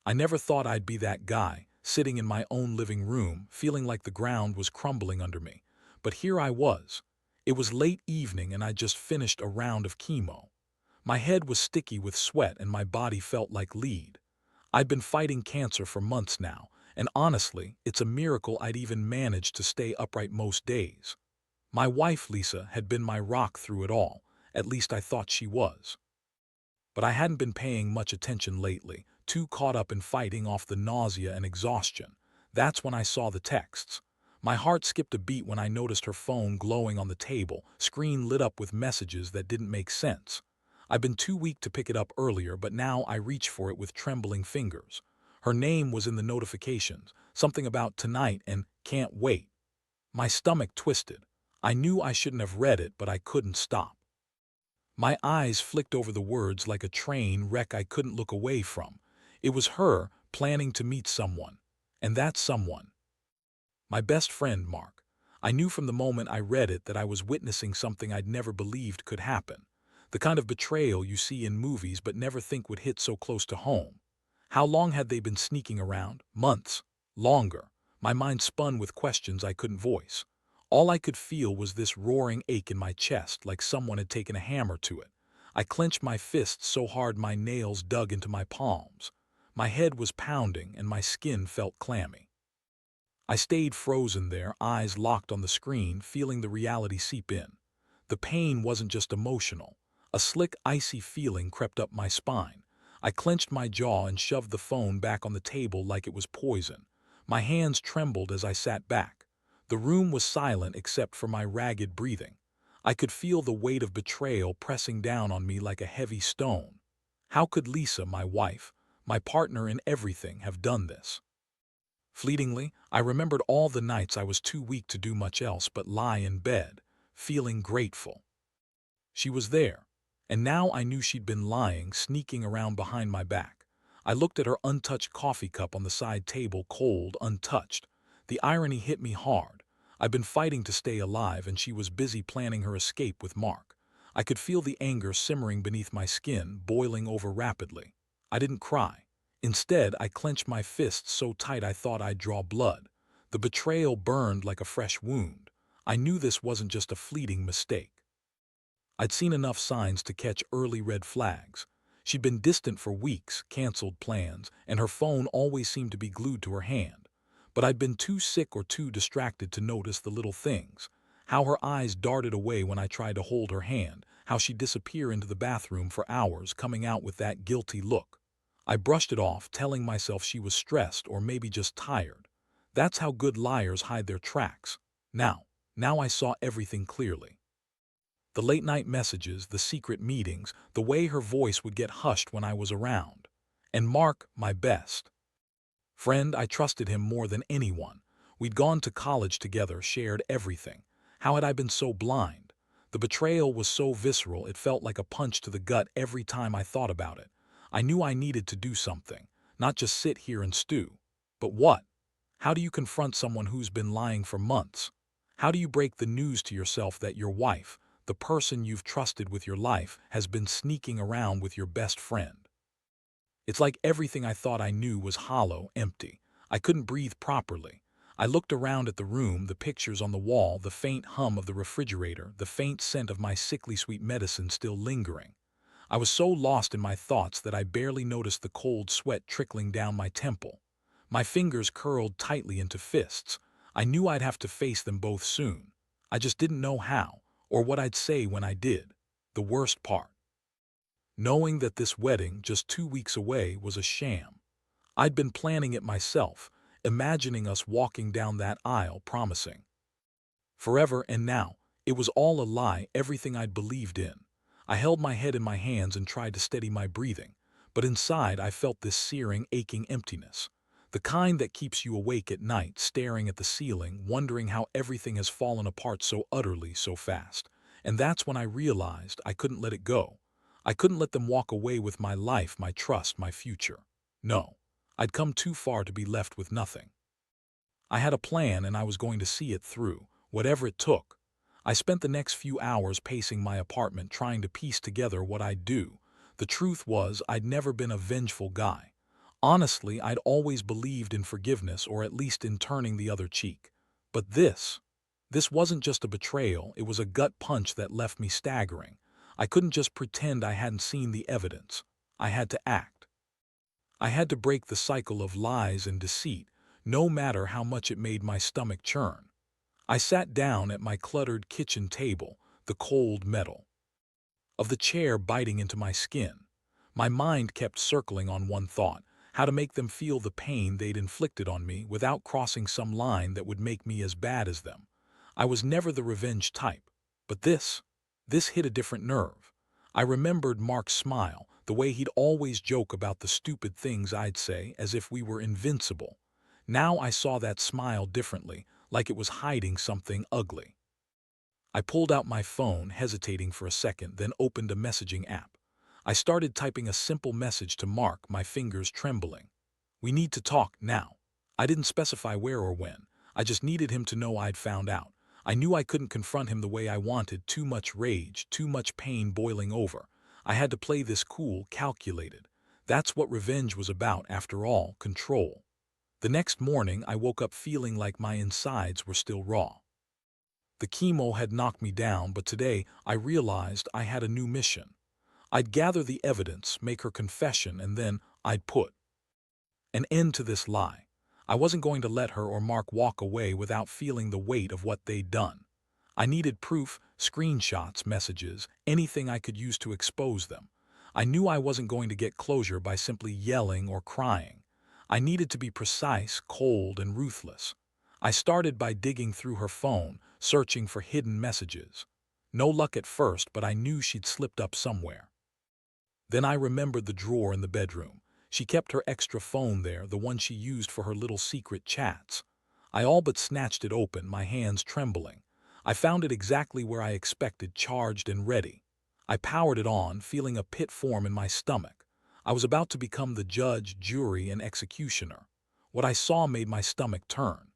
I never thought I'd be that guy, sitting in my own living room, feeling like the ground was crumbling under me. But here I was. It was late evening and I'd just finished a round of chemo. My head was sticky with sweat and my body felt like lead. I'd been fighting cancer for months now, and honestly, it's a miracle I'd even managed to stay upright most days. My wife, Lisa, had been my rock through it all. At least I thought she was. But I hadn't been paying much attention lately, too caught up in fighting off the nausea and exhaustion. That's when I saw the texts. My heart skipped a beat when I noticed her phone glowing on the table, screen lit up with messages that didn't make sense. I'd been too weak to pick it up earlier, but now I reached for it with trembling fingers. Her name was in the notifications, something about tonight and can't wait. My stomach twisted. I knew I shouldn't have read it, but I couldn't stop. My eyes flicked over the words like a train wreck I couldn't look away from. It was her, planning to meet someone. And that someone. My best friend, Mark. I knew from the moment I read it that I was witnessing something I'd never believed could happen. The kind of betrayal you see in movies but never think would hit so close to home. How long had they been sneaking around? Months. Longer. My mind spun with questions I couldn't voice. All I could feel was this roaring ache in my chest, like someone had taken a hammer to it. I clenched my fists so hard my nails dug into my palms. My head was pounding and my skin felt clammy. I stayed frozen there, eyes locked on the screen, feeling the reality seep in. The pain wasn't just emotional. A slick, icy feeling crept up my spine. I clenched my jaw and shoved the phone back on the table like it was poison. My hands trembled as I sat back. The room was silent except for my ragged breathing. I could feel the weight of betrayal pressing down on me like a heavy stone. How could Lisa, my wife, my partner in everything, have done this? Fleetingly, I remembered all the nights I was too weak to do much else but lie in bed, feeling grateful. She was there, and now I knew she'd been lying, sneaking around behind my back. I looked at her untouched coffee cup on the side table, cold, untouched. The irony hit me hard. I'd been fighting to stay alive, and she was busy planning her escape with Mark. I could feel the anger simmering beneath my skin, boiling over rapidly. I didn't cry. Instead, I clenched my fists so tight I thought I'd draw blood. The betrayal burned like a fresh wound. I knew this wasn't just a fleeting mistake. I'd seen enough signs to catch early red flags. She'd been distant for weeks, canceled plans, and her phone always seemed to be glued to her hand. But I'd been too sick or too distracted to notice the little things. How her eyes darted away when I tried to hold her hand, how she'd disappear into the bathroom for hours, coming out with that guilty look. I brushed it off, telling myself she was stressed or maybe just tired. That's how good liars hide their tracks. Now I saw everything clearly. The late-night messages, the secret meetings, the way her voice would get hushed when I was around. And Mark, my best friend, I trusted him more than anyone. We'd gone to college together, shared everything. How had I been so blind? The betrayal was so visceral it felt like a punch to the gut every time I thought about it. I knew I needed to do something, not just sit here and stew. But what? How do you confront someone who's been lying for months? How do you break the news to yourself that your wife, the person you've trusted with your life, has been sneaking around with your best friend? It's like everything I thought I knew was hollow, empty. I couldn't breathe properly. I looked around at the room, the pictures on the wall, the faint hum of the refrigerator, the faint scent of my sickly sweet medicine still lingering. I was so lost in my thoughts that I barely noticed the cold sweat trickling down my temple. My fingers curled tightly into fists. I knew I'd have to face them both soon. I just didn't know how, or what I'd say when I did. The worst part, knowing that this wedding, just 2 weeks away, was a sham. I'd been planning it myself, imagining us walking down that aisle, promising forever, and now, it was all a lie, everything I'd believed in. I held my head in my hands and tried to steady my breathing, but inside I felt this searing, aching emptiness. The kind that keeps you awake at night, staring at the ceiling, wondering how everything has fallen apart so utterly, so fast. And that's when I realized I couldn't let it go. I couldn't let them walk away with my life, my trust, my future. No, I'd come too far to be left with nothing. I had a plan and I was going to see it through, whatever it took. I spent the next few hours pacing my apartment, trying to piece together what I'd do. The truth was, I'd never been a vengeful guy. Honestly, I'd always believed in forgiveness, or at least in turning the other cheek. But this wasn't just a betrayal, it was a gut punch that left me staggering. I couldn't just pretend I hadn't seen the evidence. I had to act. I had to break the cycle of lies and deceit, no matter how much it made my stomach churn. I sat down at my cluttered kitchen table, the cold metal of the chair biting into my skin. My mind kept circling on one thought: how to make them feel the pain they'd inflicted on me without crossing some line that would make me as bad as them. I was never the revenge type, but this hit a different nerve. I remembered Mark's smile, the way he'd always joke about the stupid things I'd say, as if we were invincible. Now I saw that smile differently, like it was hiding something ugly. I pulled out my phone, hesitating for a second, then opened a messaging app. I started typing a simple message to Mark, my fingers trembling. "We need to talk now." I didn't specify where or when. I just needed him to know I'd found out. I knew I couldn't confront him the way I wanted, too much rage, too much pain boiling over. I had to play this cool, calculated. That's what revenge was about, after all, control. The next morning, I woke up feeling like my insides were still raw. The chemo had knocked me down, but today I realized I had a new mission. I'd gather the evidence, make her confession, and then I'd put an end to this lie. I wasn't going to let her or Mark walk away without feeling the weight of what they'd done. I needed proof, screenshots, messages, anything I could use to expose them. I knew I wasn't going to get closure by simply yelling or crying. I needed to be precise, cold, and ruthless. I started by digging through her phone, searching for hidden messages. No luck at first, but I knew she'd slipped up somewhere. Then I remembered the drawer in the bedroom. She kept her extra phone there, the one she used for her little secret chats. I all but snatched it open, my hands trembling. I found it exactly where I expected, charged and ready. I powered it on, feeling a pit form in my stomach. I was about to become the judge, jury, and executioner. What I saw made my stomach turn.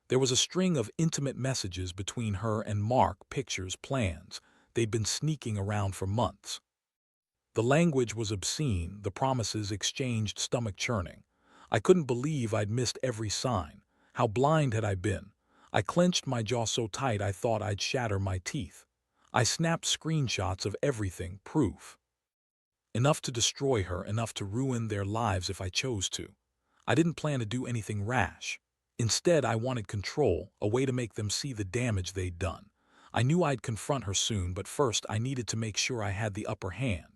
There was a string of intimate messages between her and Mark, pictures, plans. They'd been sneaking around for months. The language was obscene, the promises exchanged stomach-churning. I couldn't believe I'd missed every sign. How blind had I been? I clenched my jaw so tight I thought I'd shatter my teeth. I snapped screenshots of everything, proof. Enough to destroy her, enough to ruin their lives if I chose to. I didn't plan to do anything rash. Instead, I wanted control, a way to make them see the damage they'd done. I knew I'd confront her soon, but first I needed to make sure I had the upper hand.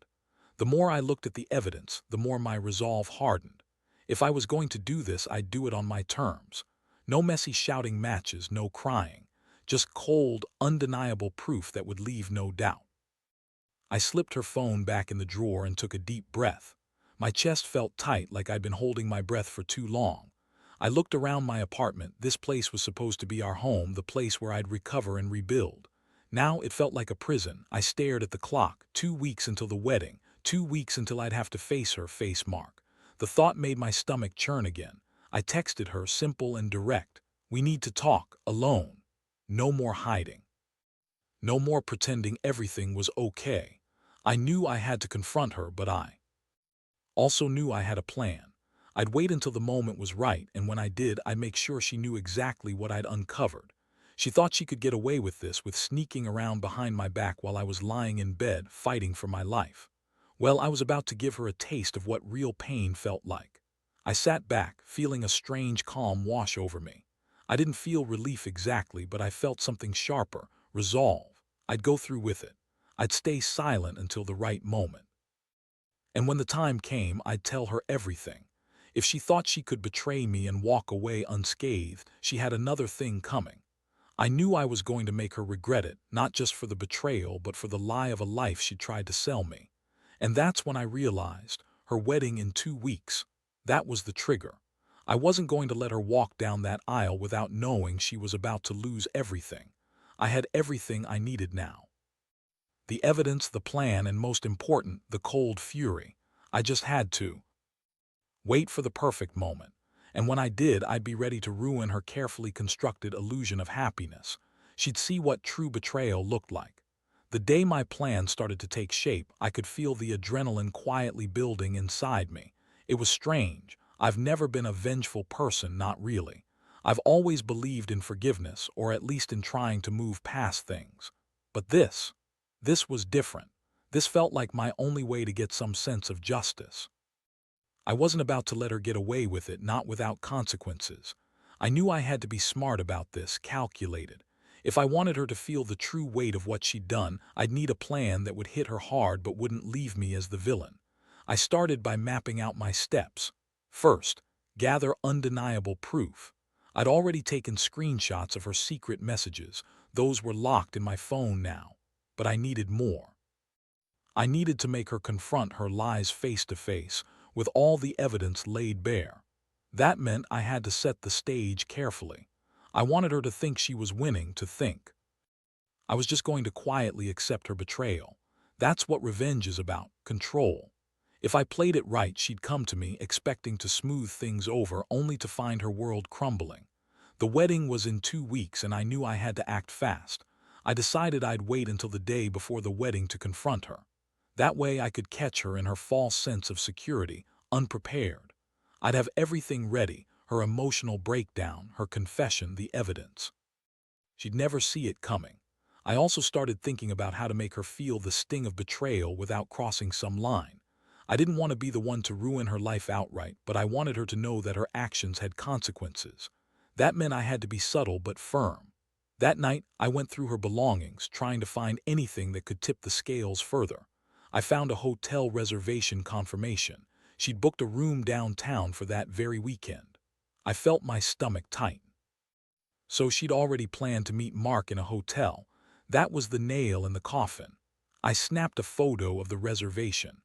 The more I looked at the evidence, the more my resolve hardened. If I was going to do this, I'd do it on my terms. No messy shouting matches, no crying. Just cold, undeniable proof that would leave no doubt. I slipped her phone back in the drawer and took a deep breath. My chest felt tight, like I'd been holding my breath for too long. I looked around my apartment. This place was supposed to be our home, the place where I'd recover and rebuild. Now it felt like a prison. I stared at the clock. 2 weeks until the wedding. 2 weeks until I'd have to face her, face Mark. The thought made my stomach churn again. I texted her, simple and direct. "We need to talk, alone. No more hiding. No more pretending everything was okay." I knew I had to confront her, but I also knew I had a plan. I'd wait until the moment was right, and when I did, I'd make sure she knew exactly what I'd uncovered. She thought she could get away with this, with sneaking around behind my back while I was lying in bed, fighting for my life. Well, I was about to give her a taste of what real pain felt like. I sat back, feeling a strange calm wash over me. I didn't feel relief exactly, but I felt something sharper, resolve. I'd go through with it. I'd stay silent until the right moment. And when the time came, I'd tell her everything. If she thought she could betray me and walk away unscathed, she had another thing coming. I knew I was going to make her regret it, not just for the betrayal, but for the lie of a life she tried to sell me. And that's when I realized, her wedding in 2 weeks. That was the trigger. I wasn't going to let her walk down that aisle without knowing she was about to lose everything. I had everything I needed now. The evidence, the plan, and most important, the cold fury. I just had to wait for the perfect moment. And when I did, I'd be ready to ruin her carefully constructed illusion of happiness. She'd see what true betrayal looked like. The day my plan started to take shape, I could feel the adrenaline quietly building inside me. It was strange. I've never been a vengeful person, not really. I've always believed in forgiveness, or at least in trying to move past things. But this was different. This felt like my only way to get some sense of justice. I wasn't about to let her get away with it, not without consequences. I knew I had to be smart about this, calculated. If I wanted her to feel the true weight of what she'd done, I'd need a plan that would hit her hard but wouldn't leave me as the villain. I started by mapping out my steps. First, gather undeniable proof. I'd already taken screenshots of her secret messages. Those were locked in my phone now. But I needed more. I needed to make her confront her lies face to face, with all the evidence laid bare. That meant I had to set the stage carefully. I wanted her to think she was winning, to think I was just going to quietly accept her betrayal. That's what revenge is about, control. If I played it right, she'd come to me expecting to smooth things over, only to find her world crumbling. The wedding was in 2 weeks and I knew I had to act fast. I decided I'd wait until the day before the wedding to confront her. That way I could catch her in her false sense of security, unprepared. I'd have everything ready, her emotional breakdown, her confession, the evidence. She'd never see it coming. I also started thinking about how to make her feel the sting of betrayal without crossing some line. I didn't want to be the one to ruin her life outright, but I wanted her to know that her actions had consequences. That meant I had to be subtle but firm. That night, I went through her belongings, trying to find anything that could tip the scales further. I found a hotel reservation confirmation. She'd booked a room downtown for that very weekend. I felt my stomach tighten. So she'd already planned to meet Mark in a hotel. That was the nail in the coffin. I snapped a photo of the reservation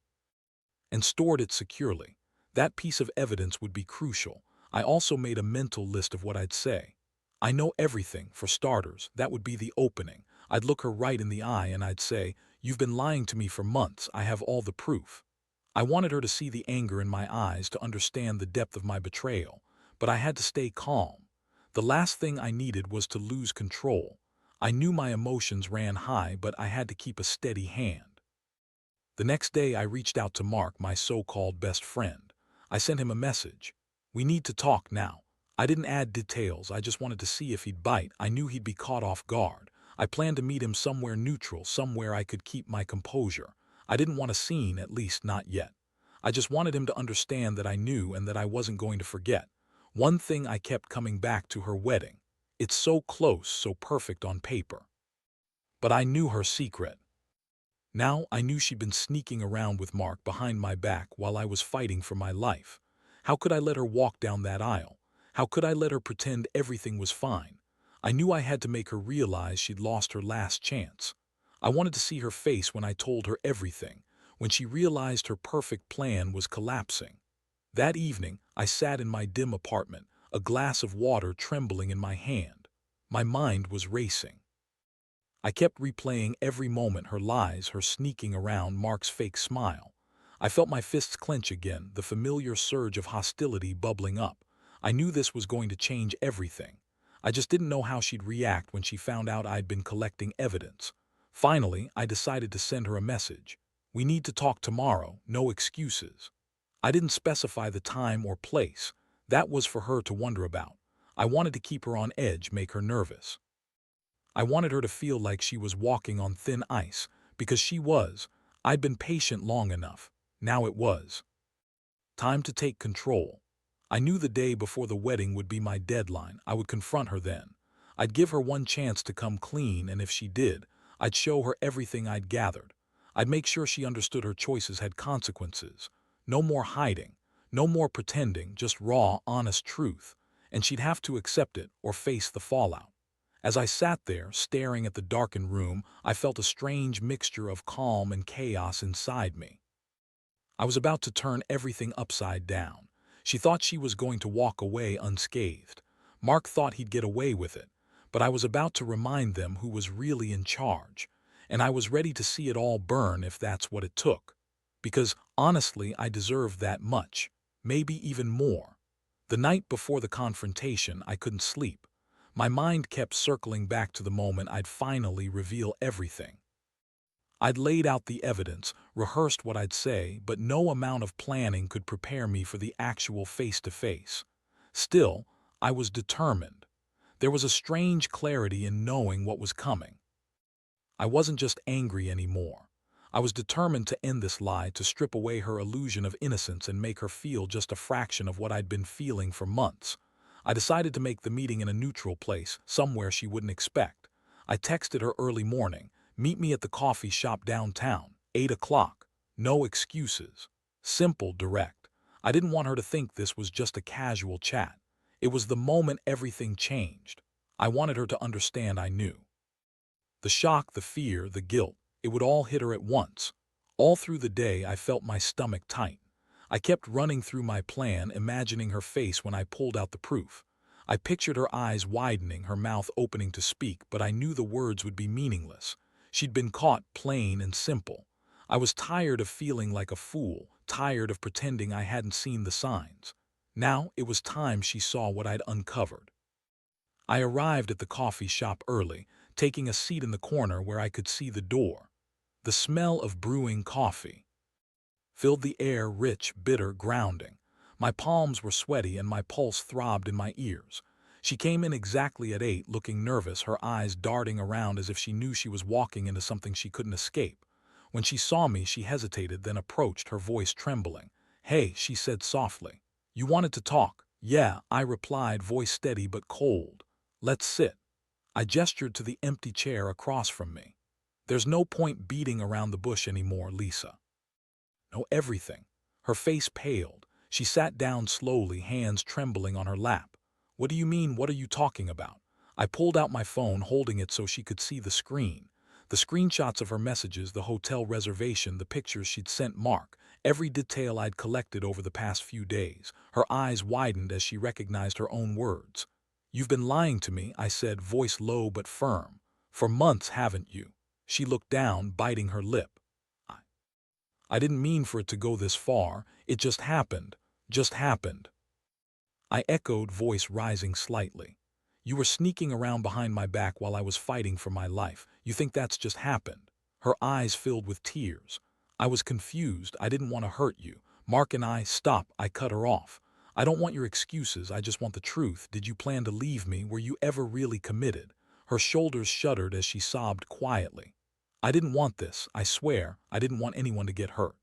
and stored it securely. That piece of evidence would be crucial. I also made a mental list of what I'd say. I know everything, for starters. That would be the opening. I'd look her right in the eye and I'd say, "You've been lying to me for months. I have all the proof." I wanted her to see the anger in my eyes, to understand the depth of my betrayal. But I had to stay calm. The last thing I needed was to lose control. I knew my emotions ran high, but I had to keep a steady hand. The next day I reached out to Mark, my so-called best friend. I sent him a message. "We need to talk now." I didn't add details, I just wanted to see if he'd bite. I knew he'd be caught off guard. I planned to meet him somewhere neutral, somewhere I could keep my composure. I didn't want a scene, at least not yet. I just wanted him to understand that I knew and that I wasn't going to forget. One thing I kept coming back to: her wedding. It's so close, so perfect on paper. But I knew her secret. Now I knew she'd been sneaking around with Mark behind my back while I was fighting for my life. How could I let her walk down that aisle? How could I let her pretend everything was fine? I knew I had to make her realize she'd lost her last chance. I wanted to see her face when I told her everything, when she realized her perfect plan was collapsing. That evening, I sat in my dim apartment, a glass of water trembling in my hand. My mind was racing. I kept replaying every moment: her lies, her sneaking around, Mark's fake smile. I felt my fists clench again, the familiar surge of hostility bubbling up. I knew this was going to change everything. I just didn't know how she'd react when she found out I'd been collecting evidence. Finally, I decided to send her a message. "We need to talk tomorrow, no excuses." I didn't specify the time or place. That was for her to wonder about. I wanted to keep her on edge, make her nervous. I wanted her to feel like she was walking on thin ice, because she was. I'd been patient long enough. Now it was time to take control. I knew the day before the wedding would be my deadline. I would confront her then. I'd give her one chance to come clean, and if she did, I'd show her everything I'd gathered. I'd make sure she understood her choices had consequences. No more hiding, no more pretending, just raw, honest truth. And she'd have to accept it or face the fallout. As I sat there, staring at the darkened room, I felt a strange mixture of calm and chaos inside me. I was about to turn everything upside down. She thought she was going to walk away unscathed. Mark thought he'd get away with it. But I was about to remind them who was really in charge. And I was ready to see it all burn if that's what it took. Because, honestly, I deserved that much. Maybe even more. The night before the confrontation, I couldn't sleep. My mind kept circling back to the moment I'd finally reveal everything. I'd laid out the evidence, rehearsed what I'd say, but no amount of planning could prepare me for the actual face-to-face. Still, I was determined. There was a strange clarity in knowing what was coming. I wasn't just angry anymore. I was determined to end this lie, to strip away her illusion of innocence and make her feel just a fraction of what I'd been feeling for months. I decided to make the meeting in a neutral place, somewhere she wouldn't expect. I texted her early morning, "Meet me at the coffee shop downtown, 8 o'clock. No excuses. Simple, direct. I didn't want her to think this was just a casual chat. It was the moment everything changed. I wanted her to understand I knew. The shock, the fear, the guilt, it would all hit her at once. All through the day, I felt my stomach tight. I kept running through my plan, imagining her face when I pulled out the proof. I pictured her eyes widening, her mouth opening to speak, but I knew the words would be meaningless. She'd been caught, plain and simple. I was tired of feeling like a fool, tired of pretending I hadn't seen the signs. Now it was time she saw what I'd uncovered. I arrived at the coffee shop early, taking a seat in the corner where I could see the door. The smell of brewing coffee filled the air, rich, bitter, grounding. My palms were sweaty and my pulse throbbed in my ears. She came in exactly at 8, looking nervous, her eyes darting around as if she knew she was walking into something she couldn't escape. When she saw me, she hesitated, then approached, her voice trembling. "Hey," she said softly. "You wanted to talk?" "Yeah," I replied, voice steady but cold. "Let's sit." I gestured to the empty chair across from me. "There's no point beating around the bush anymore, Lisa." "No, everything." Her face paled. She sat down slowly, hands trembling on her lap. "What do you mean? What are you talking about?" I pulled out my phone, holding it so she could see the screen. The screenshots of her messages, the hotel reservation, the pictures she'd sent Mark, every detail I'd collected over the past few days. Her eyes widened as she recognized her own words. "You've been lying to me," I said, voice low but firm. "For months, haven't you?" She looked down, biting her lip. I didn't mean for it to go this far. It just happened. Just happened." I echoed, voice rising slightly. "You were sneaking around behind my back while I was fighting for my life. You think that's just happened?" Her eyes filled with tears. I was confused. "I didn't want to hurt you. Mark and I—" "Stop," I cut her off. "I don't want your excuses. I just want the truth. Did you plan to leave me? Were you ever really committed?" Her shoulders shuddered as she sobbed quietly. "I didn't want this. I swear, I didn't want anyone to get hurt."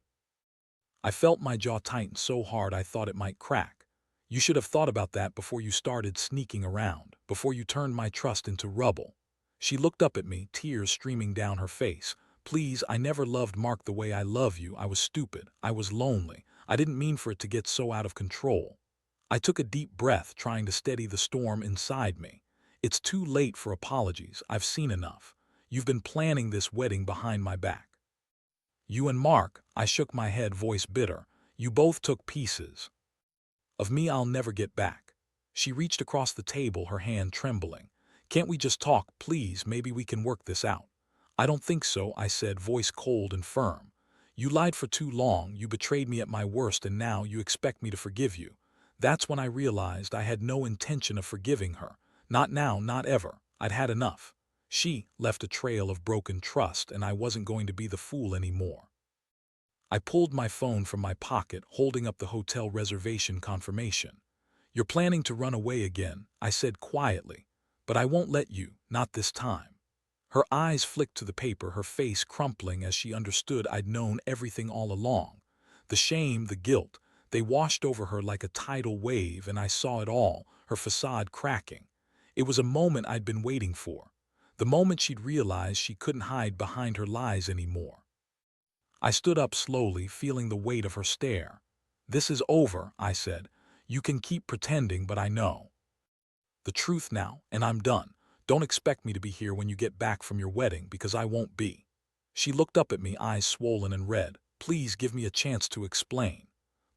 I felt my jaw tighten so hard I thought it might crack. "You should have thought about that before you started sneaking around, before you turned my trust into rubble." She looked up at me, tears streaming down her face. "Please, I never loved Mark the way I love you. I was stupid. I was lonely. I didn't mean for it to get so out of control." I took a deep breath, trying to steady the storm inside me. "It's too late for apologies. I've seen enough. You've been planning this wedding behind my back. You and Mark," I shook my head, voice bitter, "you both took pieces of me I'll never get back." She reached across the table, her hand trembling. "Can't we just talk, please? Maybe we can work this out." "I don't think so," I said, voice cold and firm. "You lied for too long, you betrayed me at my worst, and now you expect me to forgive you." That's when I realized I had no intention of forgiving her. Not now, not ever. I'd had enough. She left a trail of broken trust, and I wasn't going to be the fool anymore. I pulled my phone from my pocket, holding up the hotel reservation confirmation. "You're planning to run away again," I said quietly. "But I won't let you, not this time." Her eyes flicked to the paper, her face crumpling as she understood I'd known everything all along. The shame, the guilt, they washed over her like a tidal wave, and I saw it all, her facade cracking. It was a moment I'd been waiting for. The moment she'd realized she couldn't hide behind her lies anymore. I stood up slowly, feeling the weight of her stare. "This is over," I said. "You can keep pretending, but I know the truth now, and I'm done. Don't expect me to be here when you get back from your wedding, because I won't be." She looked up at me, eyes swollen and red. "Please give me a chance to explain."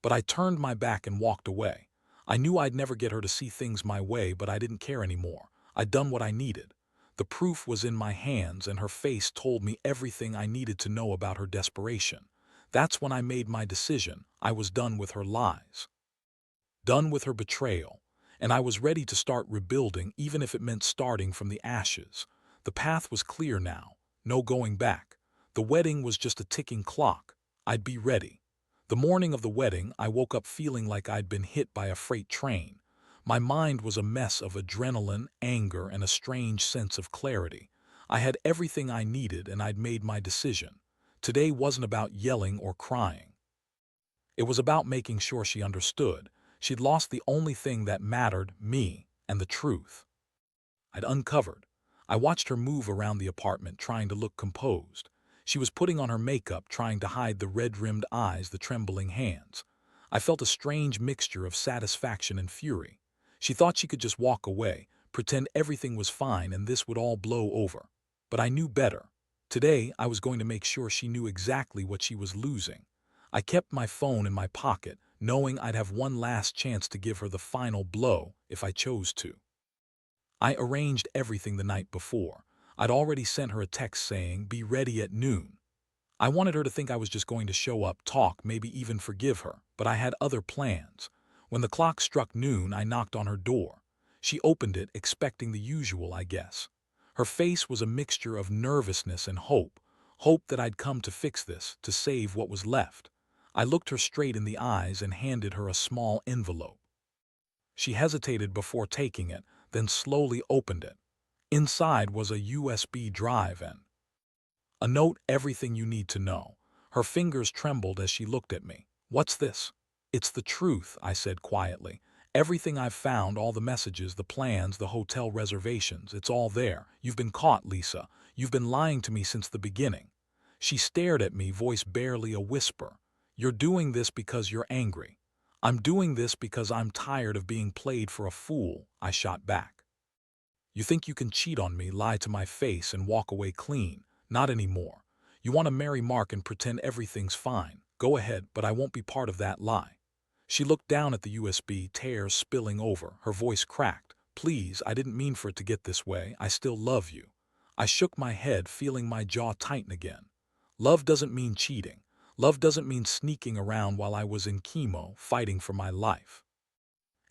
But I turned my back and walked away. I knew I'd never get her to see things my way, but I didn't care anymore. I'd done what I needed. The proof was in my hands, and her face told me everything I needed to know about her desperation. That's when I made my decision. I was done with her lies, done with her betrayal, and I was ready to start rebuilding, even if it meant starting from the ashes. The path was clear now. No going back. The wedding was just a ticking clock. I'd be ready. The morning of the wedding, I woke up feeling like I'd been hit by a freight train. My mind was a mess of adrenaline, anger, and a strange sense of clarity. I had everything I needed and I'd made my decision. Today wasn't about yelling or crying. It was about making sure she understood. She'd lost the only thing that mattered, me, and the truth I'd uncovered. I watched her move around the apartment, trying to look composed. She was putting on her makeup, trying to hide the red-rimmed eyes, the trembling hands. I felt a strange mixture of satisfaction and fury. She thought she could just walk away, pretend everything was fine and this would all blow over. But I knew better. Today, I was going to make sure she knew exactly what she was losing. I kept my phone in my pocket, knowing I'd have one last chance to give her the final blow if I chose to. I arranged everything the night before. I'd already sent her a text saying, "Be ready at noon." I wanted her to think I was just going to show up, talk, maybe even forgive her, but I had other plans. When the clock struck noon, I knocked on her door. She opened it, expecting the usual, I guess. Her face was a mixture of nervousness and hope. Hope that I'd come to fix this, to save what was left. I looked her straight in the eyes and handed her a small envelope. She hesitated before taking it, then slowly opened it. Inside was a USB drive and a note, everything you need to know. Her fingers trembled as she looked at me. "What's this?" "It's the truth," I said quietly. "Everything I've found, all the messages, the plans, the hotel reservations, it's all there. You've been caught, Lisa. You've been lying to me since the beginning." She stared at me, voice barely a whisper. "You're doing this because you're angry." "I'm doing this because I'm tired of being played for a fool," I shot back. "You think you can cheat on me, lie to my face, and walk away clean? Not anymore. You want to marry Mark and pretend everything's fine. Go ahead, but I won't be part of that lie." She looked down at the USB, tears spilling over. Her voice cracked. "Please, I didn't mean for it to get this way. I still love you." I shook my head, feeling my jaw tighten again. Love doesn't mean cheating. Love doesn't mean sneaking around while I was in chemo, fighting for my life.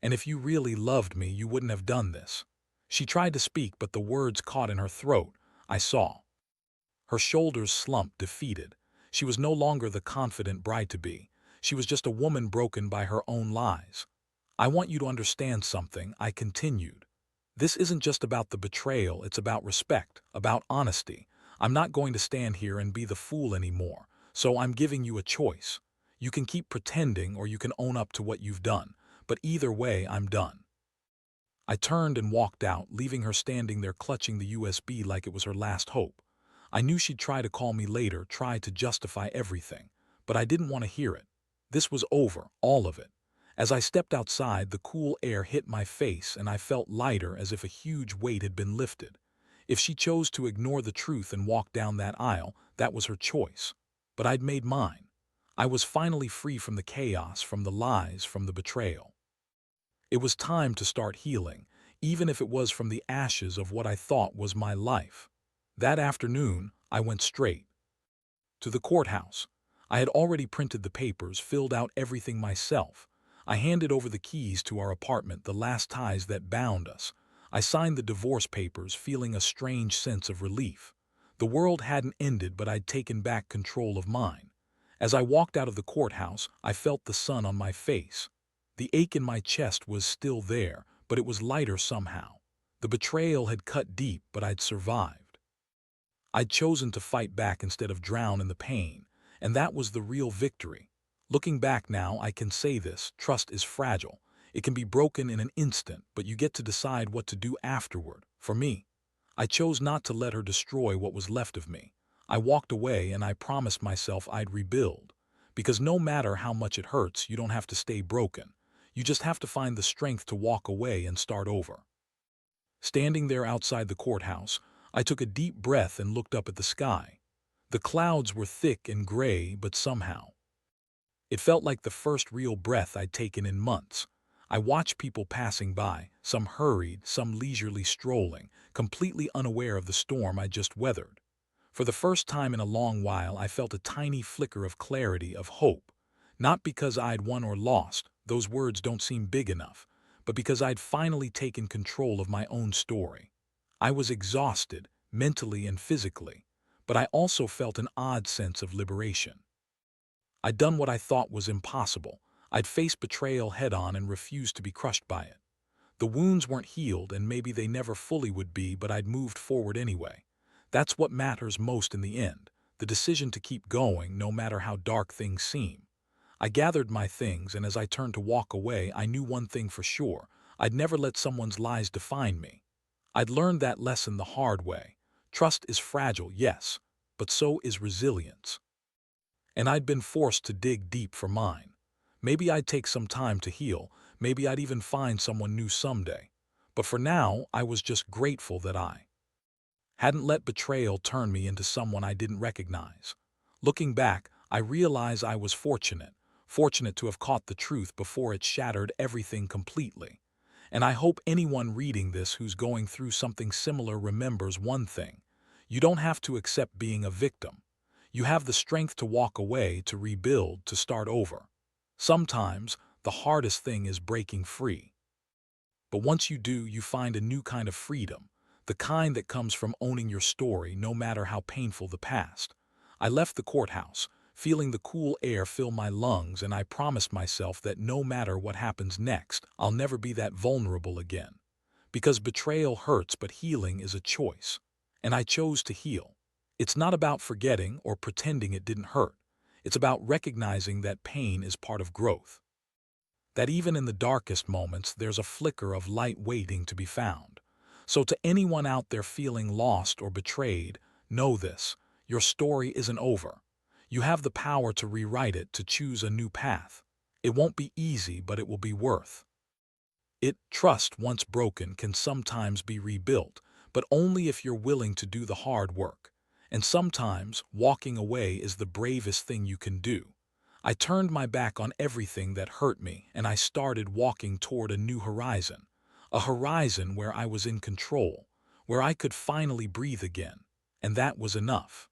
And if you really loved me, you wouldn't have done this. She tried to speak, but the words caught in her throat. I saw. Her shoulders slumped, defeated. She was no longer the confident bride-to-be. She was just a woman broken by her own lies. "I want you to understand something," I continued. "This isn't just about the betrayal, it's about respect, about honesty. I'm not going to stand here and be the fool anymore, so I'm giving you a choice. You can keep pretending or you can own up to what you've done, but either way, I'm done." I turned and walked out, leaving her standing there clutching the USB like it was her last hope. I knew she'd try to call me later, try to justify everything, but I didn't want to hear it. This was over, all of it. As I stepped outside, the cool air hit my face and I felt lighter, as if a huge weight had been lifted. If she chose to ignore the truth and walk down that aisle, that was her choice. But I'd made mine. I was finally free from the chaos, from the lies, from the betrayal. It was time to start healing, even if it was from the ashes of what I thought was my life. That afternoon, I went straight to the courthouse. I had already printed the papers, filled out everything myself. I handed over the keys to our apartment, the last ties that bound us. I signed the divorce papers, feeling a strange sense of relief. The world hadn't ended, but I'd taken back control of mine. As I walked out of the courthouse, I felt the sun on my face. The ache in my chest was still there, but it was lighter somehow. The betrayal had cut deep, but I'd survived. I'd chosen to fight back instead of drown in the pain, and that was the real victory. Looking back now, I can say this: trust is fragile. It can be broken in an instant, but you get to decide what to do afterward. For me, I chose not to let her destroy what was left of me. I walked away and I promised myself I'd rebuild. Because no matter how much it hurts, you don't have to stay broken. You just have to find the strength to walk away and start over. Standing there outside the courthouse, I took a deep breath and looked up at the sky. The clouds were thick and gray, but somehow it felt like the first real breath I'd taken in months. I watched people passing by, some hurried, some leisurely strolling, completely unaware of the storm I just weathered. For the first time in a long while, I felt a tiny flicker of clarity, of hope. Not because I'd won or lost, those words don't seem big enough, but because I'd finally taken control of my own story. I was exhausted, mentally and physically, but I also felt an odd sense of liberation. I'd done what I thought was impossible. I'd faced betrayal head-on and refused to be crushed by it. The wounds weren't healed, and maybe they never fully would be, but I'd moved forward anyway. That's what matters most in the end, the decision to keep going no matter how dark things seem. I gathered my things, and as I turned to walk away, I knew one thing for sure. I'd never let someone's lies define me. I'd learned that lesson the hard way. Trust is fragile, yes, but so is resilience. And I'd been forced to dig deep for mine. Maybe I'd take some time to heal, maybe I'd even find someone new someday. But for now, I was just grateful that I hadn't let betrayal turn me into someone I didn't recognize. Looking back, I realize I was fortunate to have caught the truth before it shattered everything completely. And I hope anyone reading this who's going through something similar remembers one thing. You don't have to accept being a victim. You have the strength to walk away, to rebuild, to start over. Sometimes, the hardest thing is breaking free. But once you do, you find a new kind of freedom, the kind that comes from owning your story no matter how painful the past. I left the courthouse, feeling the cool air fill my lungs, and I promised myself that no matter what happens next, I'll never be that vulnerable again. Because betrayal hurts, but healing is a choice. And I chose to heal. It's not about forgetting or pretending it didn't hurt. It's about recognizing that pain is part of growth. That even in the darkest moments, there's a flicker of light waiting to be found. So to anyone out there feeling lost or betrayed, know this: your story isn't over. You have the power to rewrite it, to choose a new path. It won't be easy, but it will be worth it. Trust, once broken, can sometimes be rebuilt, but only if you're willing to do the hard work. And sometimes, walking away is the bravest thing you can do. I turned my back on everything that hurt me, and I started walking toward a new horizon. A horizon where I was in control, where I could finally breathe again. And that was enough.